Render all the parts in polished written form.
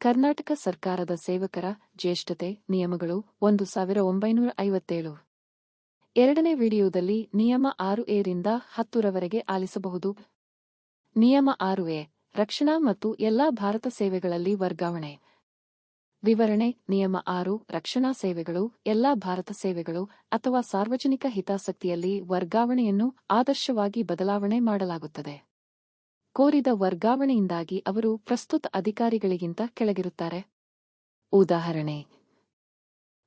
ಕರ್ನಾಟಕ ಸರ್ಕಾರದ ಸೇವಕರ ಜ್ಯೇಷ್ಠತೆ ನಿಯಮಗಳು 1957 ಎರಡನೇ ವಿಡಿಯೋದಲ್ಲಿ ನಿಯಮ 6A ರಿಂದ 10 ರವರೆಗೆ ಆಲಿಸಬಹುದು. ನಿಯಮ 6A ರಕ್ಷಣಾ ಮತ್ತು ಎಲ್ಲಾ ಭಾರತ ಸೇವೆಗಳಲ್ಲಿ ವರ್ಗಾವಣೆ. ವಿವರಣೆ ನಿಯಮ 6 ರಕ್ಷಣಾ ಸೇವೆಗಳು, ಎಲ್ಲಾ ಭಾರತ ಸೇವೆಗಳು ಅಥವಾ ಸಾರ್ವಜನಿಕ ಹಿತಾಸಕ್ತಿಯಲ್ಲಿ ವರ್ಗಾವಣೆಯನ್ನು ಆದರ್ಶವಾಗಿ ಬದಲಾವಣೆ ಮಾಡಲಾಗುತ್ತದೆ. ಕೋರಿದ ವರ್ಗಾವಣೆಯಿಂದಾಗಿ ಅವರು ಪ್ರಸ್ತುತ ಅಧಿಕಾರಿಗಳಿಗಿಂತ ಕೆಳಗಿರುತ್ತಾರೆ. ಉದಾಹರಣೆ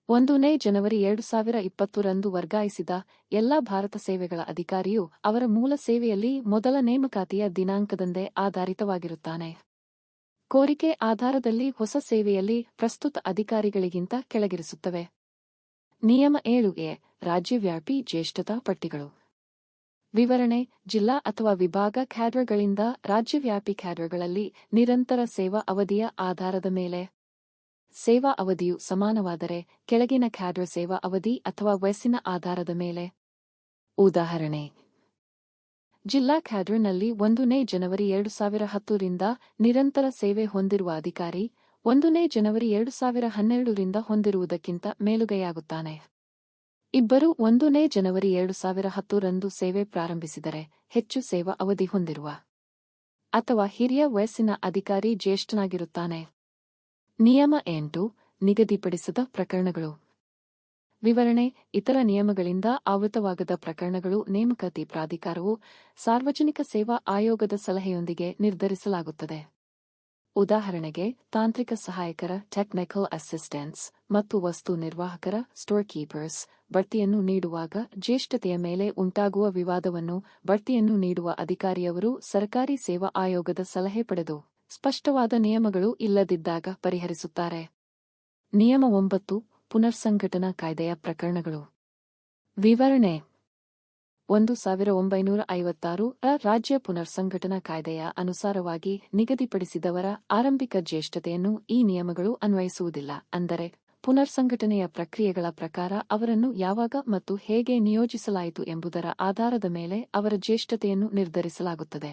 1ನೇ ಜನವರಿ 2020 ರಂದು ವರ್ಗಾಯಿಸಿದ ಎಲ್ಲಾ ಭಾರತ ಸೇವೆಗಳ ಅಧಿಕಾರಿಯು ಅವರ ಮೂಲ ಸೇವೆಯಲ್ಲಿ ಮೊದಲ ನೇಮಕಾತಿಯ ದಿನಾಂಕದಂದೇ ಆಧಾರಿತವಾಗಿರುತ್ತಾನೆ. ಕೋರಿಕೆ ಆಧಾರದಲ್ಲಿ ಹೊಸ ಸೇವೆಯಲ್ಲಿ ಪ್ರಸ್ತುತ ಅಧಿಕಾರಿಗಳಿಗಿಂತ ಕೆಳಗಿರಿಸುತ್ತವೆ. ನಿಯಮ 7A ರಾಜ್ಯವ್ಯಾಪಿ ಜ್ಯೇಷ್ಠತಾ ಪಟ್ಟಿಗಳು. ವಿವರಣೆ ಜಿಲ್ಲಾ ಅಥವಾ ವಿಭಾಗ ಕ್ಯಾಡರ್ಗಳಿಂದ ರಾಜ್ಯವ್ಯಾಪಿ ಕ್ಯಾಡರ್ಗಳಲ್ಲಿ ನಿರಂತರ ಸೇವಾ ಅವಧಿಯ ಆಧಾರದ ಮೇಲೆ. ಸೇವಾ ಅವಧಿಯು ಸಮಾನವಾದರೆ ಕೆಳಗಿನ ಕ್ಯಾಡರ್ ಸೇವಾ ಅವಧಿ ಅಥವಾ ವಯಸ್ಸಿನ ಆಧಾರದ ಮೇಲೆ. ಉದಾಹರಣೆ ಜಿಲ್ಲಾ ಕ್ಯಾಡರ್ನಲ್ಲಿ 1ನೇ ಜನವರಿ 2010 ರಿಂದ ನಿರಂತರ ಸೇವೆ ಹೊಂದಿರುವ ಅಧಿಕಾರಿ 1ನೇ ಜನವರಿ 2012 ರಿಂದ ಹೊಂದಿರುವುದಕ್ಕಿಂತ ಮೇಲುಗೈಯಾಗುತ್ತಾನೆ. ಇಬ್ಬರು 1ನೇ ಜನವರಿ 2010 ರಂದು ಸೇವೆ ಪ್ರಾರಂಭಿಸಿದರೆ ಹೆಚ್ಚು ಸೇವಾ ಅವಧಿ ಹೊಂದಿರುವ ಅಥವಾ ಹಿರಿಯ ವಯಸ್ಸಿನ ಅಧಿಕಾರಿ ಜ್ಯೇಷ್ಠನಾಗಿರುತ್ತಾನೆ. ನಿಯಮ 8 ನಿಗದಿಪಡಿಸದ ಪ್ರಕರಣಗಳು. ವಿವರಣೆ ಇತರ ನಿಯಮಗಳಿಂದ ಆವೃತವಾಗದ ಪ್ರಕರಣಗಳು ನೇಮಕಾತಿ ಪ್ರಾಧಿಕಾರವು ಸಾರ್ವಜನಿಕ ಸೇವಾ ಆಯೋಗದ ಸಲಹೆಯೊಂದಿಗೆ ನಿರ್ಧರಿಸಲಾಗುತ್ತದೆ. ಉದಾಹರಣೆಗೆ ತಾಂತ್ರಿಕ ಸಹಾಯಕರ ಟೆಕ್ನಿಕಲ್ ಅಸಿಸ್ಟೆಂಟ್ಸ್ ಮತ್ತು ವಸ್ತು ನಿರ್ವಾಹಕರ ಸ್ಟೋರ್ ಕೀಪರ್ಸ್ ಬಡ್ತಿಯನ್ನು ನೀಡುವಾಗ ಜ್ಯೇಷ್ಠತೆಯ ಮೇಲೆ ಉಂಟಾಗುವ ವಿವಾದವನ್ನು ಬಡ್ತಿಯನ್ನು ನೀಡುವ ಅಧಿಕಾರಿಯವರು ಸರ್ಕಾರಿ ಸೇವಾ ಆಯೋಗದ ಸಲಹೆ ಪಡೆದು ಸ್ಪಷ್ಟವಾದ ನಿಯಮಗಳು ಇಲ್ಲದಿದ್ದಾಗ ಪರಿಹರಿಸುತ್ತಾರೆ. ನಿಯಮ 9 ಪುನರ್ಸಂಘಟನಾ ಕಾಯ್ದೆಯ ಪ್ರಕರಣಗಳು. ವಿವರಣೆ 1956 ರಾಜ್ಯ ಪುನರ್ಸಂಘಟನಾ ಕಾಯ್ದೆಯ ಅನುಸಾರವಾಗಿ ನಿಗದಿಪಡಿಸಿದವರ ಆರಂಭಿಕ ಜ್ಯೇಷ್ಠತೆಯನ್ನು ಈ ನಿಯಮಗಳು ಅನ್ವಯಿಸುವುದಿಲ್ಲ. ಅಂದರೆ ಪುನರ್ಸಂಘಟನೆಯ ಪ್ರಕ್ರಿಯೆಗಳ ಪ್ರಕಾರ ಅವರನ್ನು ಯಾವಾಗ ಮತ್ತು ಹೇಗೆ ನಿಯೋಜಿಸಲಾಯಿತು ಎಂಬುದರ ಆಧಾರದ ಮೇಲೆ ಅವರ ಜ್ಯೇಷ್ಠತೆಯನ್ನು ನಿರ್ಧರಿಸಲಾಗುತ್ತದೆ.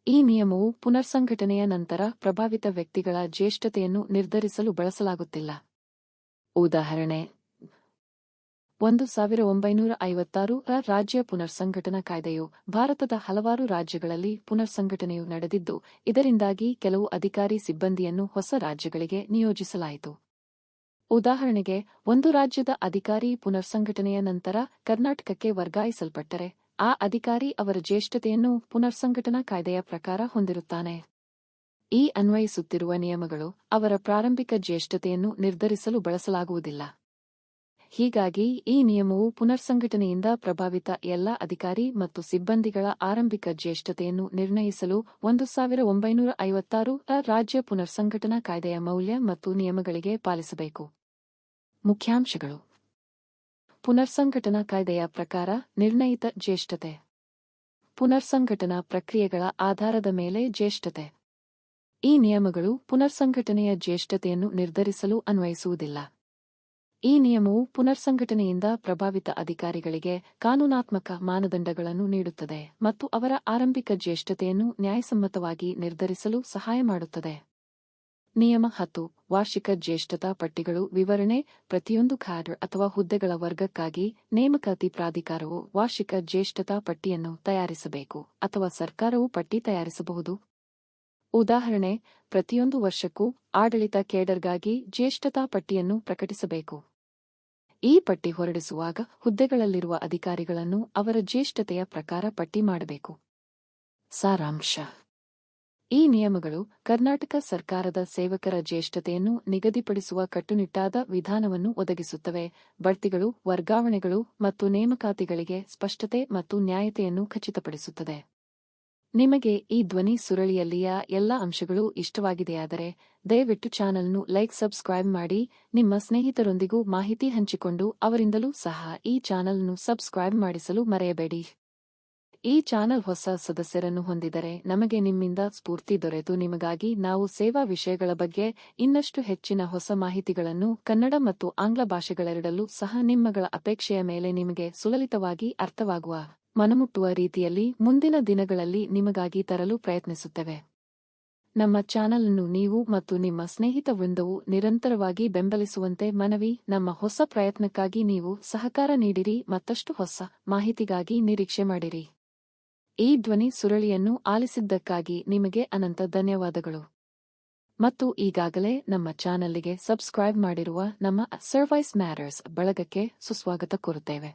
ಈ ನಿಯಮವು ಪುನರ್ಸಂಘಟನೆಯ ನಂತರ ಪ್ರಭಾವಿತ ವ್ಯಕ್ತಿಗಳ ಜ್ಯೇಷ್ಠತೆಯನ್ನು ನಿರ್ಧರಿಸಲು ಬಳಸಲಾಗುತ್ತಿಲ್ಲ. ಉದಾಹರಣೆ 1956 ರಾಜ್ಯ ಪುನರ್ಸಂಘಟನಾ ಕಾಯ್ದೆಯು ಭಾರತದ ಹಲವಾರು ರಾಜ್ಯಗಳಲ್ಲಿ ಪುನರ್ಸಂಘಟನೆಯು ನಡೆದಿದ್ದು ಇದರಿಂದಾಗಿ ಕೆಲವು ಅಧಿಕಾರಿ ಸಿಬ್ಬಂದಿಯನ್ನು ಹೊಸ ರಾಜ್ಯಗಳಿಗೆ ನಿಯೋಜಿಸಲಾಯಿತು. ಉದಾಹರಣೆಗೆ ಒಂದು ರಾಜ್ಯದ ಅಧಿಕಾರಿ ಪುನರ್ಸಂಘಟನೆಯ ನಂತರ ಕರ್ನಾಟಕಕ್ಕೆ ವರ್ಗಾಯಿಸಲ್ಪಟ್ಟರೆ ಆ ಅಧಿಕಾರಿ ಅವರ ಜ್ಯೇಷ್ಠತೆಯನ್ನು ಪುನರ್ಸಂಘಟನಾ ಕಾಯ್ದೆಯ ಪ್ರಕಾರ ಹೊಂದಿರುತ್ತಾನೆ. ಈ ಅನ್ವಯಿಸುತ್ತಿರುವ ನಿಯಮಗಳು ಅವರ ಪ್ರಾರಂಭಿಕ ಜ್ಯೇಷ್ಠತೆಯನ್ನು ನಿರ್ಧರಿಸಲು ಬಳಸಲಾಗುವುದಿಲ್ಲ. ಹೀಗಾಗಿ ಈ ನಿಯಮವು ಪುನರ್ಸಂಘಟನೆಯಿಂದ ಪ್ರಭಾವಿತ ಎಲ್ಲ ಅಧಿಕಾರಿ ಮತ್ತು ಸಿಬ್ಬಂದಿಗಳ ಆರಂಭಿಕ ಜ್ಯೇಷ್ಠತೆಯನ್ನು ನಿರ್ಣಯಿಸಲು 1956 ರಾಜ್ಯ ಪುನರ್ಸಂಘಟನಾ ಕಾಯ್ದೆಯ ಮೌಲ್ಯ ಮತ್ತು ನಿಯಮಗಳಿಗೆ ಪಾಲಿಸಬೇಕು. ಮುಖ್ಯಾಂಶಗಳು. ಪುನರ್ಸಂಘಟನಾ ಕಾಯ್ದೆಯ ಪ್ರಕಾರ ನಿರ್ಣಯಿತ ಜ್ಯೇಷ್ಠತೆ. ಪುನರ್ಸಂಘಟನಾ ಪ್ರಕ್ರಿಯೆಗಳ ಆಧಾರದ ಮೇಲೆ ಜ್ಯೇಷ್ಠತೆ. ಈ ನಿಯಮಗಳು ಪುನರ್ಸಂಘಟನೆಯ ಜ್ಯೇಷ್ಠತೆಯನ್ನು ನಿರ್ಧರಿಸಲು ಅನ್ವಯಿಸುವುದಿಲ್ಲ. ಈ ನಿಯಮವು ಪುನರ್ಸಂಘಟನೆಯಿಂದ ಪ್ರಭಾವಿತ ಅಧಿಕಾರಿಗಳಿಗೆ ಕಾನೂನಾತ್ಮಕ ಮಾನದಂಡಗಳನ್ನು ನೀಡುತ್ತದೆ ಮತ್ತು ಅವರ ಆರಂಭಿಕ ಜ್ಯೇಷ್ಠತೆಯನ್ನು ನ್ಯಾಯಸಮ್ಮತವಾಗಿ ನಿರ್ಧರಿಸಲು ಸಹಾಯ ಮಾಡುತ್ತದೆ. ನಿಯಮ 10 ವಾರ್ಷಿಕ ಜ್ಯೇಷ್ಠತಾ ಪಟ್ಟಿಗಳು. ವಿವರಣೆ ಪ್ರತಿಯೊಂದು ಕ್ಯಾಡರ್ ಅಥವಾ ಹುದ್ದೆಗಳ ವರ್ಗಕ್ಕಾಗಿ ನೇಮಕಾತಿ ಪ್ರಾಧಿಕಾರವು ವಾರ್ಷಿಕ ಜ್ಯೇಷ್ಠತಾ ಪಟ್ಟಿಯನ್ನು ತಯಾರಿಸಬೇಕು ಅಥವಾ ಸರ್ಕಾರವು ಪಟ್ಟಿ ತಯಾರಿಸಬಹುದು. ಉದಾಹರಣೆ ಪ್ರತಿಯೊಂದು ವರ್ಷಕ್ಕೂ ಆಡಳಿತ ಕೇಡರ್ಗಾಗಿ ಜ್ಯೇಷ್ಠತಾ ಪಟ್ಟಿಯನ್ನು ಪ್ರಕಟಿಸಬೇಕು. ಈ ಪಟ್ಟಿ ಹೊರಡಿಸುವಾಗ ಹುದ್ದೆಗಳಲ್ಲಿರುವ ಅಧಿಕಾರಿಗಳನ್ನು ಅವರ ಜ್ಯೇಷ್ಠತೆಯ ಪ್ರಕಾರ ಪಟ್ಟಿ ಮಾಡಬೇಕು. ಸಾರಾಂಶ. ಈ ನಿಯಮಗಳು ಕರ್ನಾಟಕ ಸರ್ಕಾರದ ಸೇವಕರ ಜ್ಯೇಷ್ಠತೆಯನ್ನು ನಿಗದಿಪಡಿಸುವ ಕಟ್ಟುನಿಟ್ಟಾದ ವಿಧಾನವನ್ನು ಒದಗಿಸುತ್ತವೆ. ಬಡ್ತಿಗಳು, ವರ್ಗಾವಣೆಗಳು ಮತ್ತು ನೇಮಕಾತಿಗಳಿಗೆ ಸ್ಪಷ್ಟತೆ ಮತ್ತು ನ್ಯಾಯತೆಯನ್ನು ಖಚಿತಪಡಿಸುತ್ತದೆ. ನಿಮಗೆ ಈ ಧ್ವನಿ ಸುರಳಿಯಲ್ಲಿಯ ಎಲ್ಲ ಅಂಶಗಳು ಇಷ್ಟವಾಗಿದೆಯಾದರೆ ದಯವಿಟ್ಟು ಚಾನಲ್ను ಸಬ್ಸ್ಕ್ರೈಬ್ ಮಾಡಿ. ನಿಮ್ಮ ಸ್ನೇಹಿತರೊಂದಿಗೂ ಮಾಹಿತಿ ಹಂಚಿಕೊಂಡು ಅವರಿಂದಲೂ ಸಹ ಈ ಚಾನಲ್ను ಸಬ್ಸ್ಕ್ರೈಬ್ ಮಾಡಿಸಲು ಮರೆಯಬೇಡಿ. ಈ ಚಾನಲ್ ಹೊಸ ಸದಸ್ಯರನ್ನು ಹೊಂದಿದರೆ ನಮಗೆ ನಿಮ್ಮಿಂದ ಸ್ಫೂರ್ತಿ ದೊರೆತು ನಿಮಗಾಗಿ ನಾವು ಸೇವಾ ವಿಷಯಗಳ ಬಗ್ಗೆ ಇನ್ನಷ್ಟು ಹೆಚ್ಚಿನ ಹೊಸ ಮಾಹಿತಿಗಳನ್ನು ಕನ್ನಡ ಮತ್ತು ಆಂಗ್ಲ ಭಾಷೆಗಳೆರಡಲ್ಲೂ ಸಹ ನಿಮ್ಮಗಳ ಅಪೇಕ್ಷೆಯ ಮೇಲೆ ನಿಮಗೆ ಸುಲಲಿತವಾಗಿ ಅರ್ಥವಾಗುವ ಮನಮುಟ್ಟುವ ರೀತಿಯಲ್ಲಿ ಮುಂದಿನ ದಿನಗಳಲ್ಲಿ ನಿಮಗಾಗಿ ತರಲು ಪ್ರಯತ್ನಿಸುತ್ತೇವೆ. ನಮ್ಮ ಚಾನಲ್ ಅನ್ನು ನೀವು ಮತ್ತು ನಿಮ್ಮ ಸ್ನೇಹಿತ ವೃಂದವು ನಿರಂತರವಾಗಿ ಬೆಂಬಲಿಸುವಂತೆ ಮನವಿ. ನಮ್ಮ ಹೊಸ ಪ್ರಯತ್ನಕ್ಕಾಗಿ ನೀವು ಸಹಕಾರ ನೀಡಿರಿ. ಮತ್ತಷ್ಟು ಹೊಸ ಮಾಹಿತಿಗಾಗಿ ನಿರೀಕ್ಷೆ ಮಾಡಿರಿ. ಈ ಧ್ವನಿ ಸುರಳಿಯನ್ನು ಆಲಿಸಿದ್ದಕ್ಕಾಗಿ ನಿಮಗೆ ಅನಂತ ಧನ್ಯವಾದಗಳು. ಮತ್ತು ಈಗಾಗಲೇ ನಮ್ಮ ಚಾನಲ್ಗೆ ಸಬ್ಸ್ಕ್ರೈಬ್ ಮಾಡಿರುವ ನಮ್ಮ ಸರ್ವೈಸ್ ಮ್ಯಾಟರ್ಸ್ ಬಳಗಕ್ಕೆ ಸುಸ್ವಾಗತ ಕೋರುತ್ತೇವೆ.